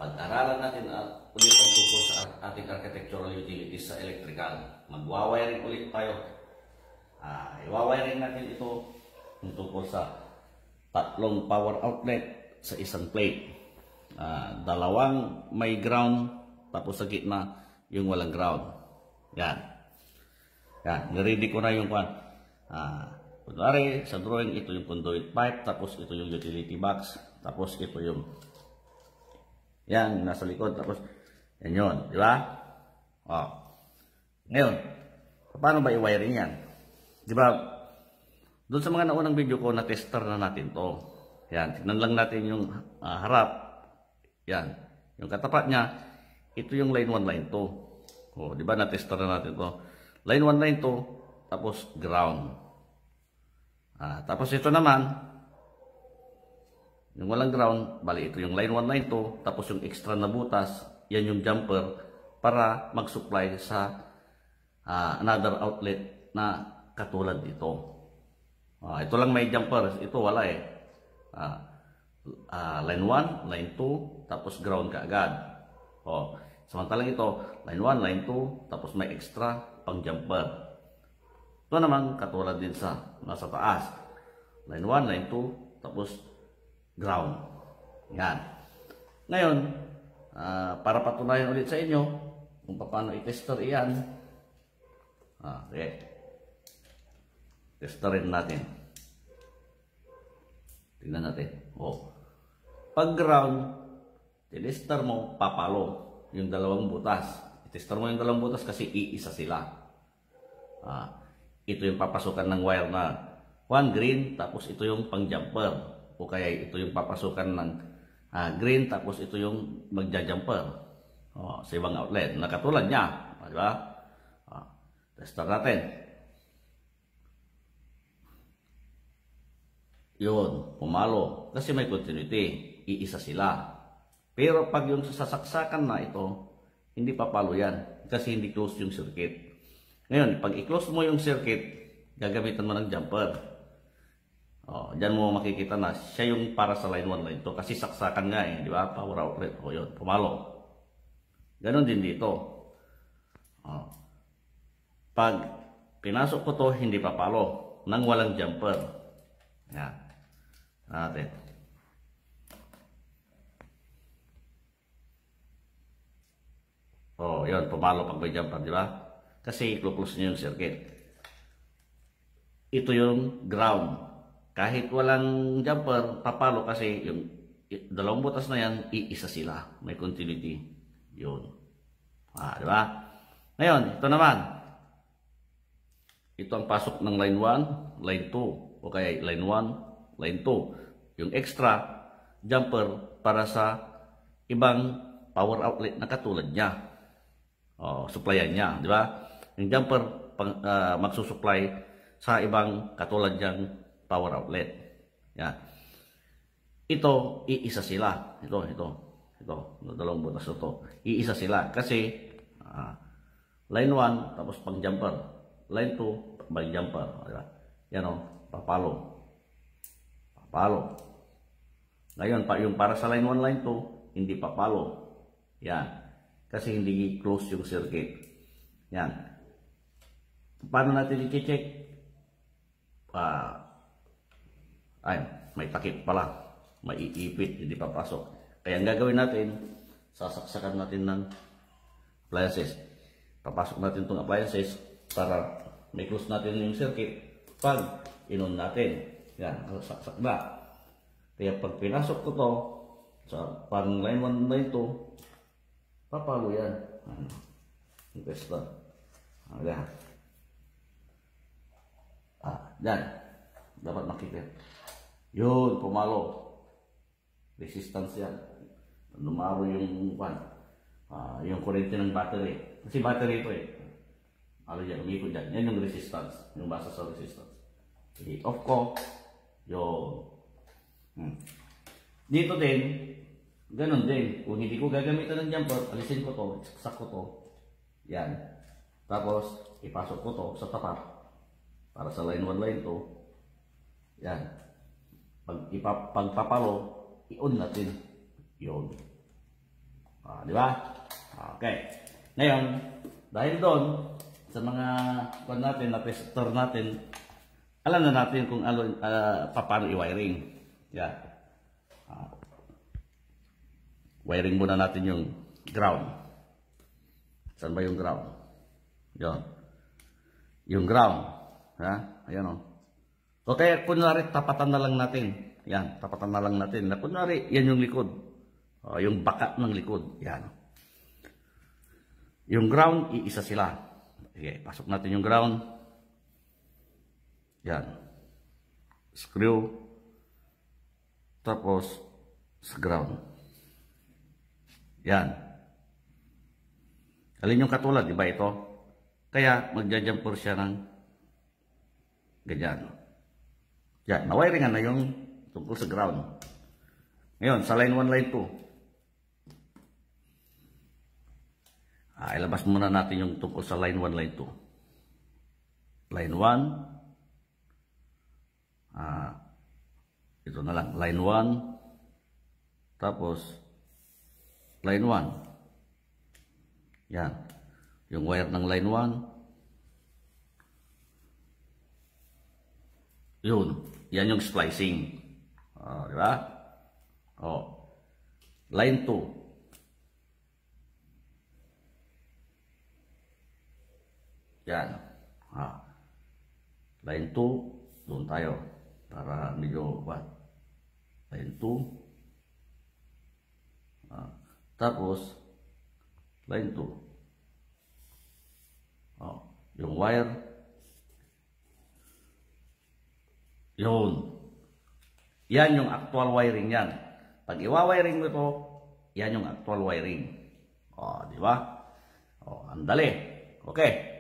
Pag-aralan natin ulit ang tungkol sa ating architectural utilities sa electrical. Mag-wiring ulit tayo. I-wiring natin ito tungkol sa tatlong power outlet sa isang plate. Dalawang may ground, tapos sa gitna yung walang ground. Yan. Yan. Niready ko na yung kwan. Kunwari, sa drawing, ito yung conduit pipe, tapos ito yung utility box, tapos ito yung yan, nasa likod, tapos yan yun, di ba? Ngayon, paano ba i-wiring yan? Di ba, doon sa mga naunang video ko, na-tester na natin to. Yan, tignan lang natin yung harap. Yan, yung katapat niya, ito yung line 1, line 2. Di ba, na-tester na natin to. Line 1, line 2, tapos ground. Tapos ito naman, yung walang ground, bali ito yung line 1, line 2, tapos yung extra na butas, yan yung jumper para mag-supply sa another outlet na katulad dito. Ito lang may jumper, ito wala eh. Line 1, line 2, tapos ground kaagad. Samantalang ito, line 1, line 2, tapos may extra pang jumper. Ito naman katulad din sa nasa taas. Line 1, line 2, tapos ground. Yan. Ngayon, para patunayan ulit sa inyo kung paano i-tester iyan. Okay. Testerin natin. Tingnan natin. Pag ground, tester mo, papalo yung dalawang butas. I-tester mo yung dalawang butas kasi iisa sila. Ito yung papasukan ng wire na 1 green, tapos ito yung pang jumper. O kaya ito yung papasukan ng green, tapos ito yung magja-jumper sa ibang outlet. Nakatulad niya. Di ba? Tester natin. Yun, pumalo. Kasi may continuity. Iisa sila. Pero pag yung sasaksakan na ito, hindi papalo yan. Kasi hindi close yung circuit. Ngayon, pag i-close mo yung circuit, gagamitan mo ng jumper. Diyan mo makikita na siya yung para sa line 1, line 2. Kasi saksakan nga eh. Di ba? Power outlet. Yun, pumalo. Ganon din dito. Pag pinasok ko to, hindi papalo. Nang walang jumper. Yan. Natin. Yun, pumalo pag may jumper. Di ba? Kasi i-close niyo yung circuit. Ito yung ground. Kahit walang jumper, papalo kasi yung dalawang butas na yan, iisa sila. May continuity. Yun. Di ba? Ngayon, ito naman. Ito ang pasok ng line 1, line 2. O kaya line 1, line 2. Yung extra jumper para sa ibang power outlet na katulad niya. Supplyan niya. Di ba? Yung jumper magsusupply sa ibang katulad niyang power outlet. Yan. Ito, iisa sila. Ito. Dalawang butas na ito. Iisa sila. Kasi, line 1, tapos pang jumper. Line 2, pang jumper. Yan papalo. Ngayon, yung para sa line 1, line 2, hindi papalo. Yan. Kasi hindi close yung circuit. Yan. Paano natin i-check? May takip pala. May iipit, hindi papasok. Kaya ang gagawin natin, sasaksakan natin ng appliances. Papasok natin itong appliances para may close natin yung circuit. Pag inon natin, yan, saksak na. Kaya pag pinasok ko to sa parang line 1, line 2, papalo yan. Yung testa. Yan. Yan. Dapat makikita. Yun, pumalo. Resistance yan. Lumaro yung yung kurente ng battery. Kasi battery ito eh. Yan, umikot yan. Yan yung resistance. Yung basa sa resistance. I-off ko. Yun. Dito din, ganun din. Kung hindi ko gagamitan ng jumper, alisin ko to, saksak ko to. Yan. Tapos, ipasok ko to sa tapat. Para sa line 1, line 2. Yan. Pagpapalo, i-on natin. Yun. Di ba? Okay. Ngayon, dahil doon, sa mga kung natin, na tester natin, alam na natin kung paano i-wiring. Yan. Wiring muna natin yung ground. Saan ba yung ground? Yan. Yung ground. Ha? Ayan o. Okay, kunwari, tapatan na lang natin. Yan, tapatan na lang natin. Na kunwari, yan yung likod. Yung baka ng likod. Yan. Yung ground, iisa sila. Okay, pasok natin yung ground. Yan. Screw. Tapos, sa ground. Yan. Alin yung katulad, di ba ito? Kaya, magja-jumper siya ng ganyan. Yan, nawiringan na yung tungkol sa ground. Ngayon, sa line 1, line 2. Ilabas muna natin yung tungkol sa line 1, line 2. Line 1. Ito na lang. Line 1. Tapos, line 1. Yan. Yung wire ng line 1. Yun. Yan yung splicing. Di ba? Line 2. Yan. Line 2. Doon tayo. Para medyo line 2. Tapos, line 2. Yung wire. Yun. Yan yung actual wiring yan. Pag iwa-wiring mo ito, yan yung actual wiring. Di ba? Andali. Okay.